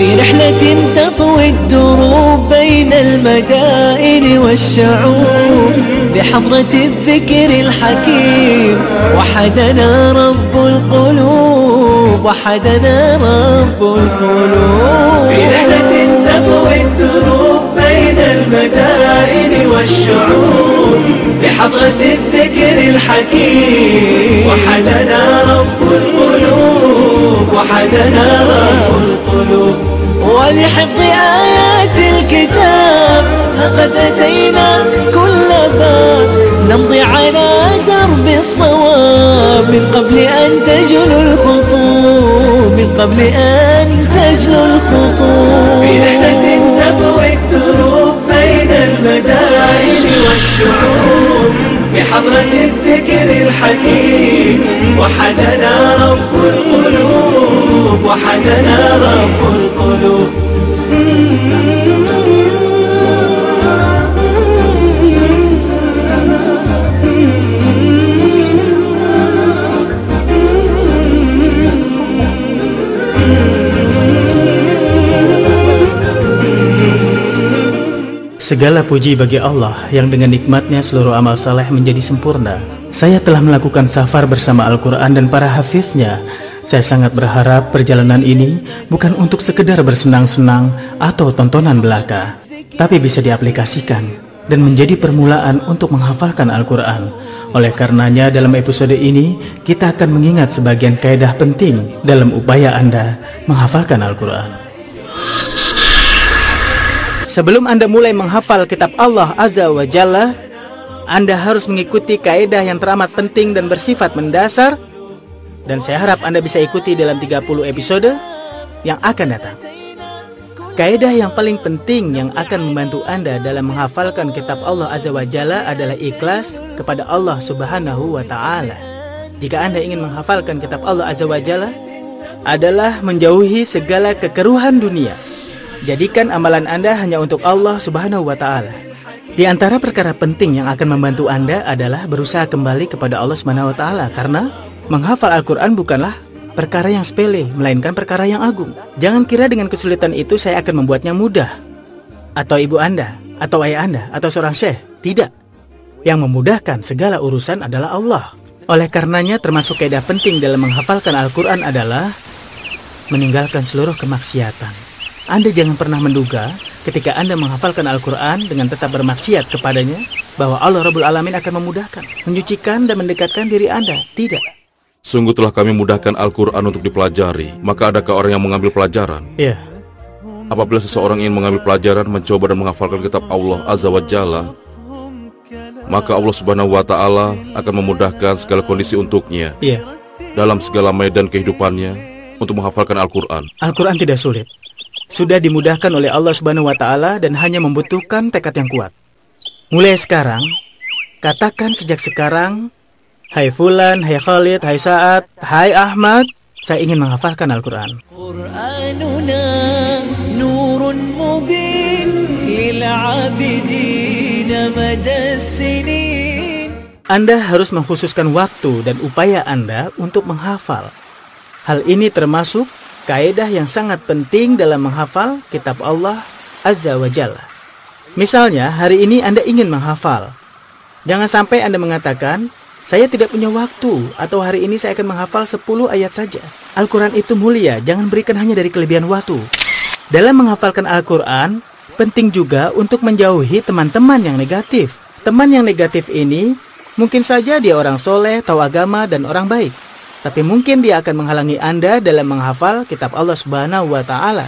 في رحلة تطوي الدروب بين المدائن والشعوب بحضرة الذكر الحكيم وحدنا رب القلوب وحدنا رب القلوب في رحلة تطوي الدروب بين المدائن والشعوب بحضرة الذكر الحكيم وحدنا رب القلوب وحدنا رب القلوب ولحفظ آيات الكتاب لقد أتينا كل باب نمضي على درب الصواب من قبل أن تجلو الخطوب من قبل أن تجلو الخطوب في رحلة تطوي الدروب بين المدائن والشعوب بحضرة الذكر الحكيم وحدنا رب القلوب وحدنا رب القلوب Segala puji bagi Allah yang dengan nikmatnya seluruh amal saleh menjadi sempurna. Saya telah melakukan safar bersama Al-Quran dan para hafiznya. Saya sangat berharap perjalanan ini bukan untuk sekedar bersenang-senang atau tontonan belaka, tapi bisa diaplikasikan dan menjadi permulaan untuk menghafalkan Al-Quran. Oleh karenanya dalam episode ini kita akan mengingat sebagian kaidah penting dalam upaya Anda menghafalkan Al-Quran. Sebelum Anda mulai menghafal kitab Allah Azza wa Jalla, Anda harus mengikuti kaidah yang teramat penting dan bersifat mendasar, dan saya harap Anda bisa ikuti dalam 30 episode yang akan datang. Kaidah yang paling penting yang akan membantu Anda dalam menghafalkan kitab Allah Azza wa Jalla adalah ikhlas kepada Allah Subhanahu wa Ta'ala. Jika Anda ingin menghafalkan kitab Allah Azza wa Jalla, adalah menjauhi segala kekeruhan dunia. Jadikan amalan Anda hanya untuk Allah Subhanahu wa Ta'ala. Di antara perkara penting yang akan membantu Anda adalah berusaha kembali kepada Allah Subhanahu wa Ta'ala, karena menghafal Al-Quran bukanlah perkara yang sepele, melainkan perkara yang agung. Jangan kira dengan kesulitan itu saya akan membuatnya mudah, atau ibu Anda, atau ayah Anda, atau seorang syekh. Tidak. Yang memudahkan segala urusan adalah Allah. Oleh karenanya termasuk kaidah penting dalam menghafalkan Al-Quran adalah meninggalkan seluruh kemaksiatan. Anda jangan pernah menduga ketika Anda menghafalkan Al-Quran dengan tetap bermaksiat kepadanya, bahwa Allah Rabbul Alamin akan memudahkan, menyucikan dan mendekatkan diri Anda. Tidak. Sungguh telah kami mudahkan Al-Quran untuk dipelajari. Maka adakah orang yang mengambil pelajaran? Ya. Apabila seseorang ingin mengambil pelajaran, mencoba dan menghafalkan kitab Allah Azza wa Jalla, maka Allah Subhanahu wa Ta'ala akan memudahkan segala kondisi untuknya. Ya. Dalam segala medan kehidupannya untuk menghafalkan Al-Quran. Al-Quran tidak sulit. Sudah dimudahkan oleh Allah Subhanahu wa Ta'ala dan hanya membutuhkan tekad yang kuat. Mulai sekarang, katakan sejak sekarang, hai Fulan, hai Khalid, hai Sa'ad, hai Ahmad, saya ingin menghafalkan Al-Quran. Qur'anuna nurun mubin lil 'abidin madas sinin. Anda harus mengkhususkan waktu dan upaya Anda untuk menghafal. Hal ini termasuk kaidah yang sangat penting dalam menghafal kitab Allah Azza wa Jalla. Misalnya, hari ini Anda ingin menghafal. Jangan sampai Anda mengatakan, saya tidak punya waktu, atau hari ini saya akan menghafal 10 ayat saja. Al-Quran itu mulia, jangan berikan hanya dari kelebihan waktu. Dalam menghafalkan Al-Quran, penting juga untuk menjauhi teman-teman yang negatif. Teman yang negatif ini, mungkin saja dia orang soleh, tahu agama, dan orang baik. Tapi mungkin dia akan menghalangi Anda dalam menghafal kitab Allah Subhanahu wa Ta'ala.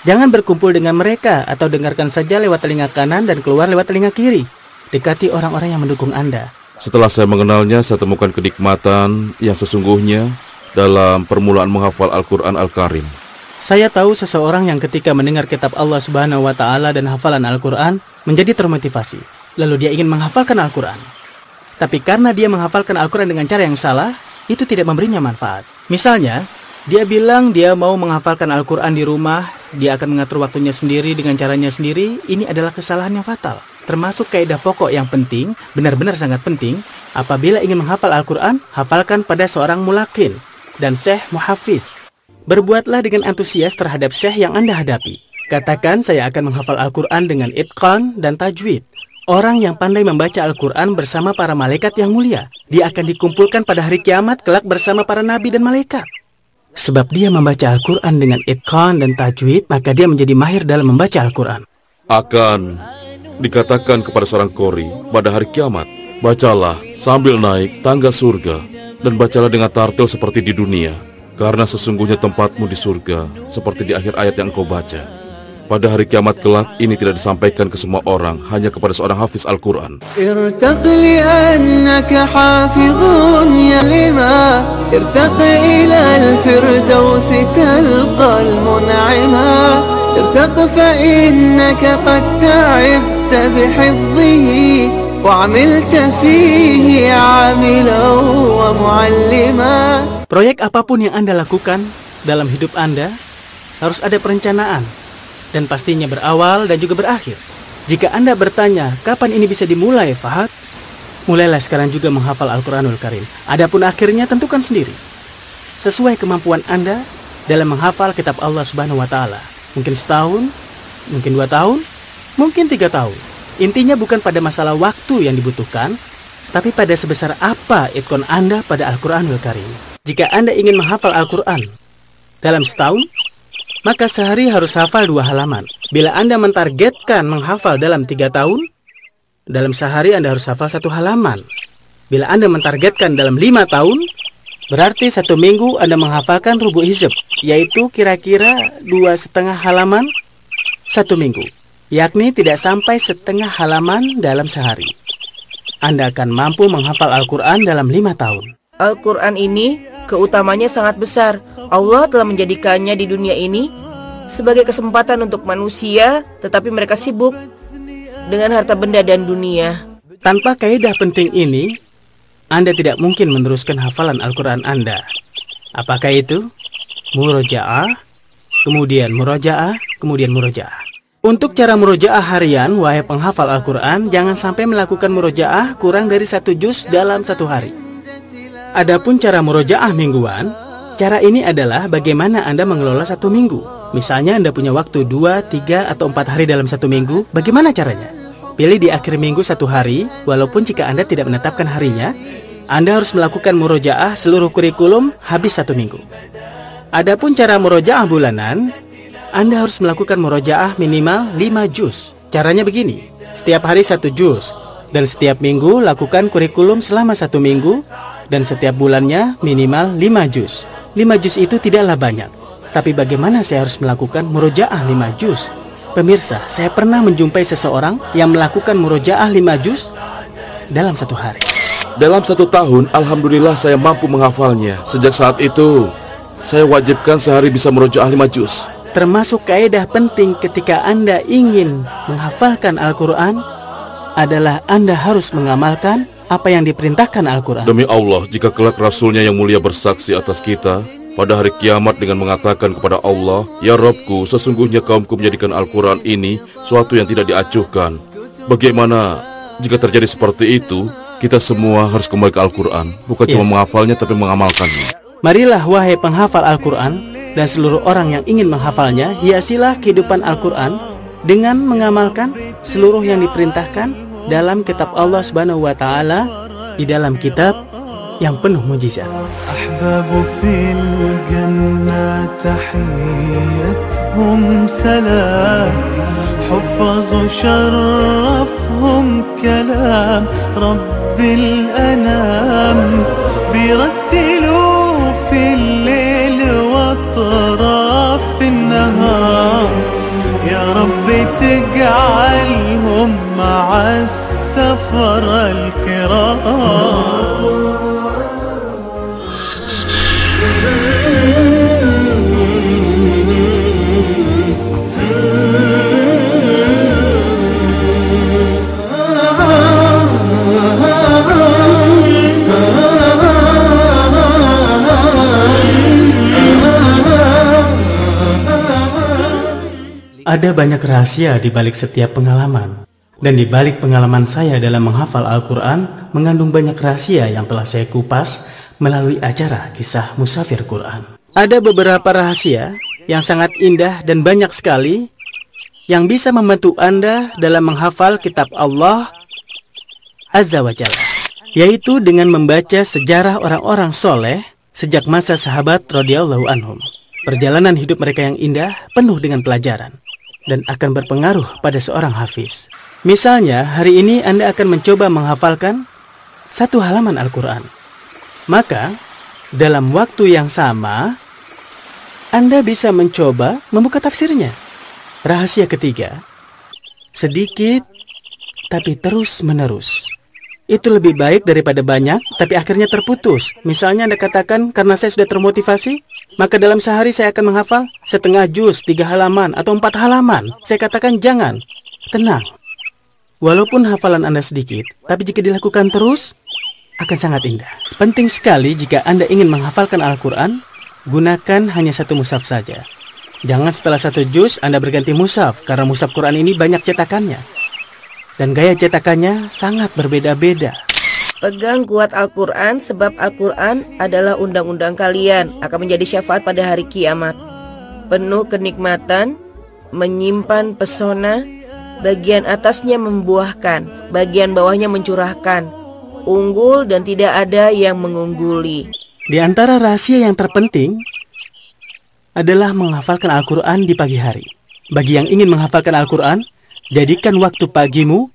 Jangan berkumpul dengan mereka atau dengarkan saja lewat telinga kanan dan keluar lewat telinga kiri. Dekati orang-orang yang mendukung Anda. Setelah saya mengenalnya, saya temukan kenikmatan yang sesungguhnya dalam permulaan menghafal Al-Quran Al-Karim. Saya tahu seseorang yang ketika mendengar kitab Allah Subhanahu wa Ta'ala dan hafalan Al-Quran menjadi termotivasi. Lalu dia ingin menghafalkan Al-Quran. Tapi karena dia menghafalkan Al-Quran dengan cara yang salah, itu tidak memberinya manfaat. Misalnya, dia bilang dia mau menghafalkan Al-Quran di rumah, dia akan mengatur waktunya sendiri dengan caranya sendiri. Ini adalah kesalahan yang fatal. Termasuk kaidah pokok yang penting, benar-benar sangat penting. Apabila ingin menghafal Al-Quran, hafalkan pada seorang mulakin dan syekh muhafiz. Berbuatlah dengan antusias terhadap syekh yang Anda hadapi. Katakan, saya akan menghafal Al-Quran dengan itqan dan tajwid. Orang yang pandai membaca Al-Quran bersama para malaikat yang mulia, dia akan dikumpulkan pada hari kiamat kelak bersama para nabi dan malaikat. Sebab dia membaca Al-Quran dengan itqan dan tajwid, maka dia menjadi mahir dalam membaca Al-Quran. Akan dikatakan kepada seorang qori pada hari kiamat, bacalah sambil naik tangga surga, dan bacalah dengan tartil seperti di dunia, karena sesungguhnya tempatmu di surga seperti di akhir ayat yang engkau baca. Pada hari kiamat kelak, ini tidak disampaikan ke semua orang, hanya kepada seorang hafiz Al-Quran. ارتق لأنك حافظ يا لما ارتق إلى الفردوس تلقى المنعما ارتق فإنك قد تعبت بحفظه وعملت فيه عاملا ومعلما. Proyek apapun yang Anda lakukan dalam hidup Anda harus ada perencanaan, dan pastinya berawal dan juga berakhir. Jika Anda bertanya, kapan ini bisa dimulai, Fahad? Mulailah sekarang juga menghafal Al-Quranul Karim. Adapun akhirnya tentukan sendiri, sesuai kemampuan Anda dalam menghafal kitab Allah Subhanahu wa Ta'ala. Mungkin setahun, mungkin 2 tahun, mungkin 3 tahun. Intinya bukan pada masalah waktu yang dibutuhkan, tapi pada sebesar apa itqan Anda pada Al-Quranul Karim. Jika Anda ingin menghafal Al-Quran dalam setahun, maka sehari harus hafal 2 halaman. Bila Anda mentargetkan menghafal dalam 3 tahun, dalam sehari Anda harus hafal 1 halaman. Bila Anda mentargetkan dalam 5 tahun, berarti 1 minggu Anda menghafalkan rubu hizb, yaitu kira-kira 2,5 halaman 1 minggu, yakni tidak sampai 1/2 halaman dalam sehari. Anda akan mampu menghafal Al-Quran dalam 5 tahun. Al-Quran ini keutamanya sangat besar. Allah telah menjadikannya di dunia ini sebagai kesempatan untuk manusia, tetapi mereka sibuk dengan harta benda dan dunia. Tanpa kaidah penting ini, Anda tidak mungkin meneruskan hafalan Al-Quran Anda. Apakah itu? Murojaah, kemudian murojaah, kemudian murojaah. Untuk cara murojaah harian, wahai penghafal Al-Quran, jangan sampai melakukan murojaah kurang dari 1 juz dalam 1 hari. Adapun cara murojaah mingguan, cara ini adalah bagaimana Anda mengelola 1 minggu. Misalnya Anda punya waktu 2, 3, atau 4 hari dalam 1 minggu, bagaimana caranya? Pilih di akhir minggu 1 hari, walaupun jika Anda tidak menetapkan harinya, Anda harus melakukan murojaah seluruh kurikulum habis 1 minggu. Adapun cara murojaah bulanan, Anda harus melakukan murojaah minimal 5 juz. Caranya begini, setiap hari 1 juz, dan setiap minggu lakukan kurikulum selama 1 minggu, dan setiap bulannya minimal 5 juz. 5 juz itu tidaklah banyak, tapi bagaimana saya harus melakukan murojaah 5 juz? Pemirsa, saya pernah menjumpai seseorang yang melakukan murojaah 5 juz dalam 1 hari. Dalam 1 tahun, alhamdulillah saya mampu menghafalnya. Sejak saat itu, saya wajibkan sehari bisa murojaah 5 juz. Termasuk kaidah penting ketika Anda ingin menghafalkan Al-Quran adalah Anda harus mengamalkan apa yang diperintahkan Al-Quran. Demi Allah, jika kelak Rasulnya yang mulia bersaksi atas kita pada hari kiamat dengan mengatakan kepada Allah, "Ya Rabbku, sesungguhnya kaumku menjadikan Al-Quran ini suatu yang tidak diacuhkan." Bagaimana jika terjadi seperti itu? Kita semua harus kembali ke Al-Quran, bukan cuma menghafalnya tapi mengamalkannya. Marilah wahai penghafal Al-Quran dan seluruh orang yang ingin menghafalnya, hiasilah kehidupan Al-Quran dengan mengamalkan seluruh yang diperintahkan dalam kitab Allah Subhanahu wa Ta'ala, di dalam kitab yang penuh mujizat. Ahbabu fil jannah tahiyyatuhum salam huffazu syarrafhum kalam rabbil anam birattilu fil lil wa atrafin nahar ya rabbi taj'alhum ma'a السفر الكرام. Ada banyak rahasia di balik setiap pengalaman. Dan di balik pengalaman saya dalam menghafal Al-Quran mengandung banyak rahasia yang telah saya kupas melalui acara kisah Musafir Quran. Ada beberapa rahasia yang sangat indah dan banyak sekali yang bisa membantu Anda dalam menghafal kitab Allah Azza wa Jalla, yaitu dengan membaca sejarah orang-orang soleh sejak masa sahabat radhiyallahu anhum. Perjalanan hidup mereka yang indah penuh dengan pelajaran dan akan berpengaruh pada seorang hafiz. Misalnya, hari ini Anda akan mencoba menghafalkan satu halaman Al-Quran. Maka, dalam waktu yang sama, Anda bisa mencoba membuka tafsirnya. Rahasia ketiga, sedikit tapi terus-menerus. Itu lebih baik daripada banyak tapi akhirnya terputus. Misalnya Anda katakan, karena saya sudah termotivasi, maka dalam sehari saya akan menghafal setengah juz, 3 halaman, atau 4 halaman. Saya katakan jangan, tenang. Walaupun hafalan Anda sedikit, tapi jika dilakukan terus, akan sangat indah. Penting sekali jika Anda ingin menghafalkan Al-Quran, gunakan hanya satu mushaf saja. Jangan setelah 1 juz Anda berganti mushaf, karena mushaf Quran ini banyak cetakannya. Dan gaya cetakannya sangat berbeda-beda. Pegang kuat Al-Quran, sebab Al-Quran adalah undang-undang kalian, akan menjadi syafaat pada hari kiamat. Penuh kenikmatan, menyimpan pesona, bagian atasnya membuahkan, bagian bawahnya mencurahkan, unggul dan tidak ada yang mengungguli. Di antara rahasia yang terpenting adalah menghafalkan Al-Quran di pagi hari. Bagi yang ingin menghafalkan Al-Quran, jadikan waktu pagimu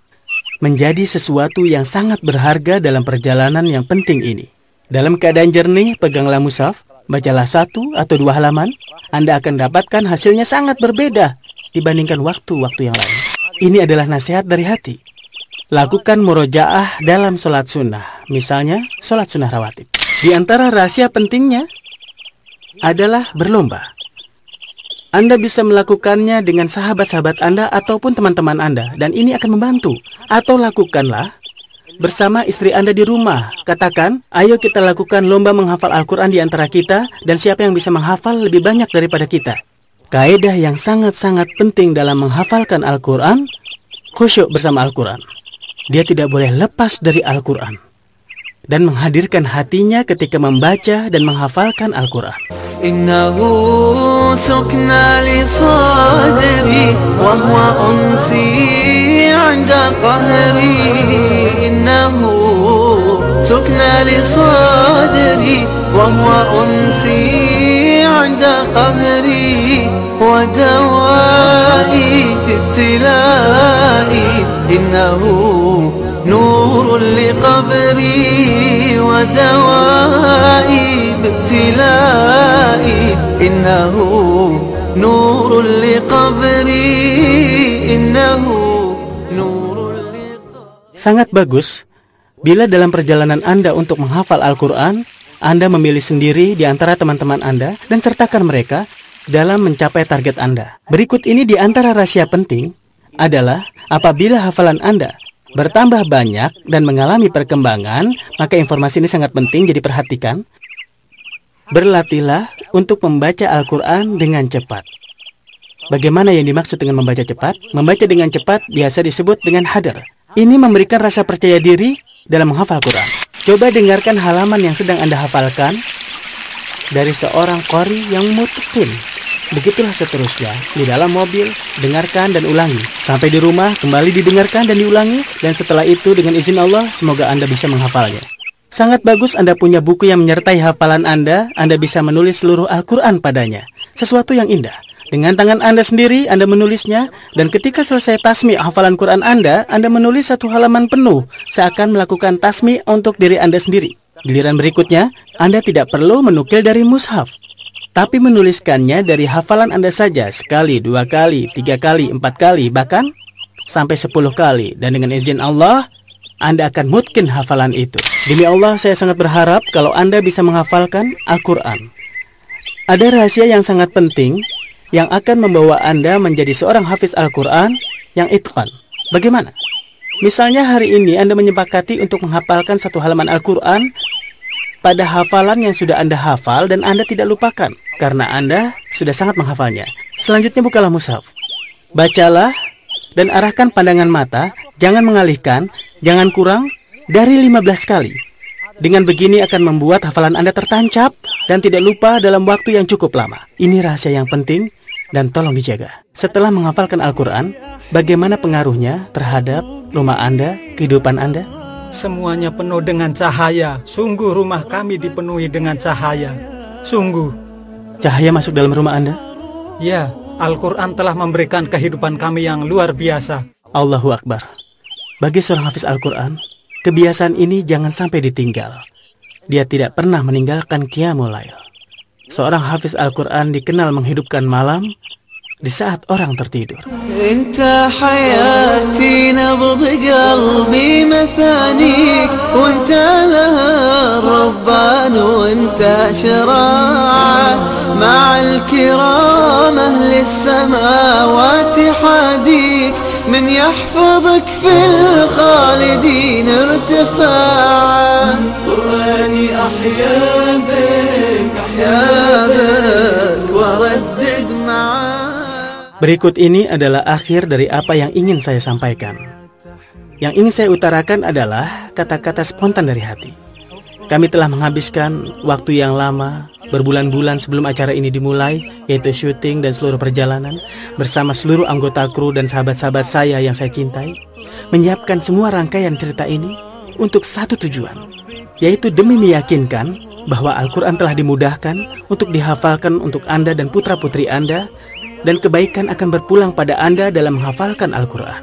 menjadi sesuatu yang sangat berharga dalam perjalanan yang penting ini. Dalam keadaan jernih, peganglah mushaf, bacalah 1 atau 2 halaman, Anda akan dapatkan hasilnya sangat berbeda dibandingkan waktu-waktu yang lain. Ini adalah nasihat dari hati. Lakukan murojaah dalam sholat sunnah, misalnya sholat sunnah rawatib. Di antara rahasia pentingnya adalah berlomba. Anda bisa melakukannya dengan sahabat-sahabat Anda ataupun teman-teman Anda, dan ini akan membantu. Atau lakukanlah bersama istri Anda di rumah. Katakan, ayo kita lakukan lomba menghafal Al-Quran di antara kita, dan siapa yang bisa menghafal lebih banyak daripada kita. Kaedah yang sangat-sangat penting dalam menghafalkan Al-Quran, khusyuk bersama Al-Quran. Dia tidak boleh lepas dari Al-Quran dan menghadirkan hatinya ketika membaca dan menghafalkan Al-Quran. Innahu sukna li sadri wa huwa unsi 'inda qahri. Innahu sukna li sadri wa huwa unsi 'inda qahri wa dawai ibtilai. Innahu نور لقبري ودوائي بابتلائي إنه نور لقبري إنه نور لقبري. Sangat bagus bila dalam perjalanan Anda untuk menghafal Al-Quran, Anda memilih sendiri di antara teman-teman Anda dan sertakan mereka dalam mencapai target Anda. Berikut ini di antara rahasia penting adalah apabila hafalan Anda bertambah banyak dan mengalami perkembangan, maka informasi ini sangat penting, jadi perhatikan. Berlatihlah untuk membaca Al-Quran dengan cepat. Bagaimana yang dimaksud dengan membaca cepat? Membaca dengan cepat biasa disebut dengan hadar. Ini memberikan rasa percaya diri dalam menghafal Quran. Coba dengarkan halaman yang sedang Anda hafalkan dari seorang qari yang mutqin. Begitulah seterusnya. Di dalam mobil, dengarkan dan ulangi. Sampai di rumah, kembali didengarkan dan diulangi. Dan setelah itu, dengan izin Allah, semoga Anda bisa menghafalnya. Sangat bagus Anda punya buku yang menyertai hafalan Anda. Anda bisa menulis seluruh Al-Quran padanya. Sesuatu yang indah. Dengan tangan Anda sendiri, Anda menulisnya. Dan ketika selesai tasmi' hafalan Quran Anda menulis 1 halaman penuh. Seakan melakukan tasmi' untuk diri Anda sendiri. Giliran berikutnya, Anda tidak perlu menukil dari mushaf, tapi menuliskannya dari hafalan Anda saja, sekali, 2 kali, 3 kali, 4 kali, bahkan sampai 10 kali. Dan dengan izin Allah, Anda akan mutkin hafalan itu. Demi Allah, saya sangat berharap kalau Anda bisa menghafalkan Al-Quran. Ada rahasia yang sangat penting yang akan membawa Anda menjadi seorang hafiz Al-Quran yang itqan. Bagaimana? Misalnya hari ini Anda menyepakati untuk menghafalkan 1 halaman Al-Quran pada hafalan yang sudah Anda hafal dan Anda tidak lupakan, karena Anda sudah sangat menghafalnya. Selanjutnya bukalah mushaf. Bacalah dan arahkan pandangan mata, jangan mengalihkan, jangan kurang dari 15 kali. Dengan begini akan membuat hafalan Anda tertancap dan tidak lupa dalam waktu yang cukup lama. Ini rahasia yang penting dan tolong dijaga. Setelah menghafalkan Al-Quran, bagaimana pengaruhnya terhadap rumah Anda, kehidupan Anda? Semuanya penuh dengan cahaya. Sungguh rumah kami dipenuhi dengan cahaya. Sungguh. Cahaya masuk dalam rumah Anda? Ya, Al-Quran telah memberikan kehidupan kami yang luar biasa. Allahu Akbar. Bagi seorang hafiz Al-Quran, kebiasaan ini jangan sampai ditinggal. Dia tidak pernah meninggalkan Qiyamul Lail. Seorang hafiz Al-Quran dikenal menghidupkan malam di saat orang tertidur. Inta hayati nabd qalbi mathanik wa anta laha rabban wa anta shara'a ma'al kiram ahli as-samawati hadik من يحفظك في الخالدين ارتفاعا قرآني أحيا بك وردد معاك. Berikut ini adalah akhir dari apa yang ingin saya sampaikan. Yang ingin saya utarakan adalah kata-kata spontan dari hati. Kami telah menghabiskan waktu yang lama, berbulan-bulan sebelum acara ini dimulai, yaitu syuting dan seluruh perjalanan, bersama seluruh anggota kru dan sahabat-sahabat saya yang saya cintai, menyiapkan semua rangkaian cerita ini untuk satu tujuan, yaitu demi meyakinkan bahwa Al-Quran telah dimudahkan untuk dihafalkan untuk Anda dan putra-putri Anda, dan kebaikan akan berpulang pada Anda dalam menghafalkan Al-Quran.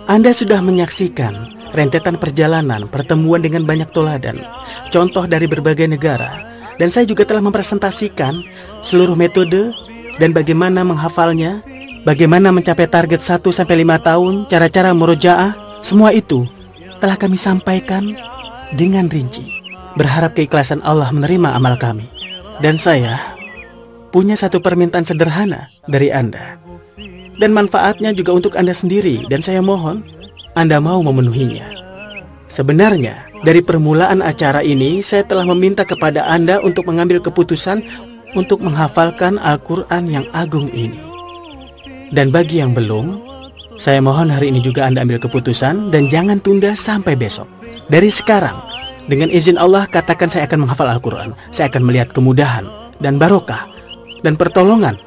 Anda sudah menyaksikan rentetan perjalanan, pertemuan dengan banyak toladan, contoh dari berbagai negara, dan saya juga telah mempresentasikan seluruh metode dan bagaimana menghafalnya, bagaimana mencapai target 1-5 tahun, cara-cara murojaah, semua itu telah kami sampaikan dengan rinci. Berharap keikhlasan Allah menerima amal kami. Dan saya punya satu permintaan sederhana dari Anda. Dan manfaatnya juga untuk Anda sendiri, dan saya mohon Anda mau memenuhinya. Sebenarnya, dari permulaan acara ini, saya telah meminta kepada Anda untuk mengambil keputusan untuk menghafalkan Al-Quran yang agung ini. Dan bagi yang belum, saya mohon hari ini juga Anda ambil keputusan dan jangan tunda sampai besok. Dari sekarang, dengan izin Allah, katakan saya akan menghafal Al-Quran. Saya akan melihat kemudahan dan barokah dan pertolongan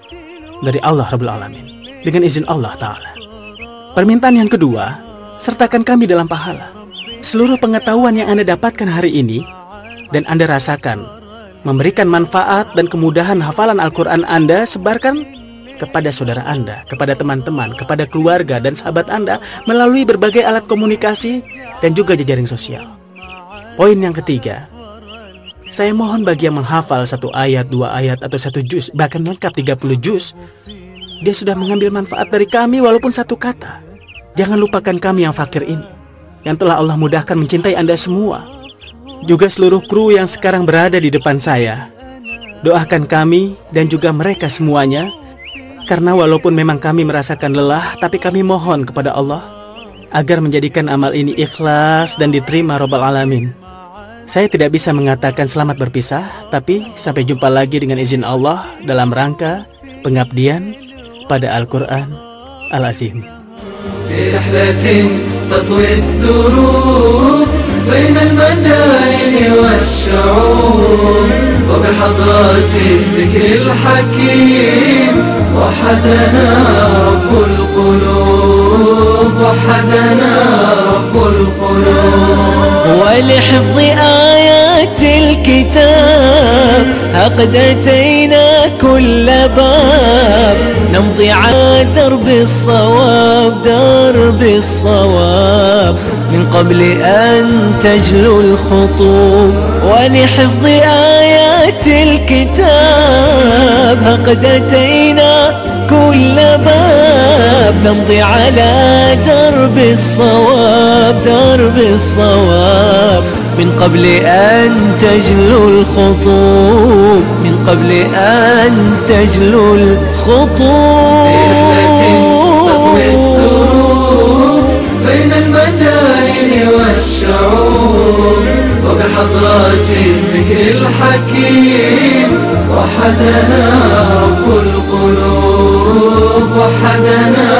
dari Allah Rabbul Alamin. Dengan izin Allah Ta'ala. Permintaan yang kedua, sertakan kami dalam pahala. Seluruh pengetahuan yang Anda dapatkan hari ini dan Anda rasakan memberikan manfaat dan kemudahan hafalan Al-Quran Anda, sebarkan kepada saudara Anda, kepada teman-teman, kepada keluarga dan sahabat Anda melalui berbagai alat komunikasi dan juga jejaring sosial. Poin yang ketiga, saya mohon bagi yang menghafal 1 ayat, 2 ayat atau 1 juz, bahkan lengkap 30 juz, dia sudah mengambil manfaat dari kami walaupun 1 kata. Jangan lupakan kami yang fakir ini, yang telah Allah mudahkan mencintai Anda semua. Juga seluruh kru yang sekarang berada di depan saya. Doakan kami dan juga mereka semuanya, karena walaupun memang kami merasakan lelah, tapi kami mohon kepada Allah agar menjadikan amal ini ikhlas dan diterima Rabbal Alamin. Saya tidak bisa mengatakan selamat berpisah, tapi sampai jumpa lagi dengan izin Allah dalam rangka pengabdian pada Al-Quran Al-Azim. في رحلة تطوي الدروب بين المدائن والشعوب وبحضرات الذكر الحكيم وحدنا رب القلوب وحدنا رب القلوب ولحفظ آيات الكتاب عقد أتينا كل باب نمضي على درب الصواب درب الصواب من قبل أن تجلو الخطوب ولحفظ آيات الكتاب عقد أتينا كل باب نمضي على درب الصواب درب الصواب من قبل أن تجلو الخطوب من قبل أن تجلو الخطوب في رحلة تطوي الدروب بين المدائن والشعوب وبحضرات الذكر الحكيم وحدنا رب القلوب وحدنا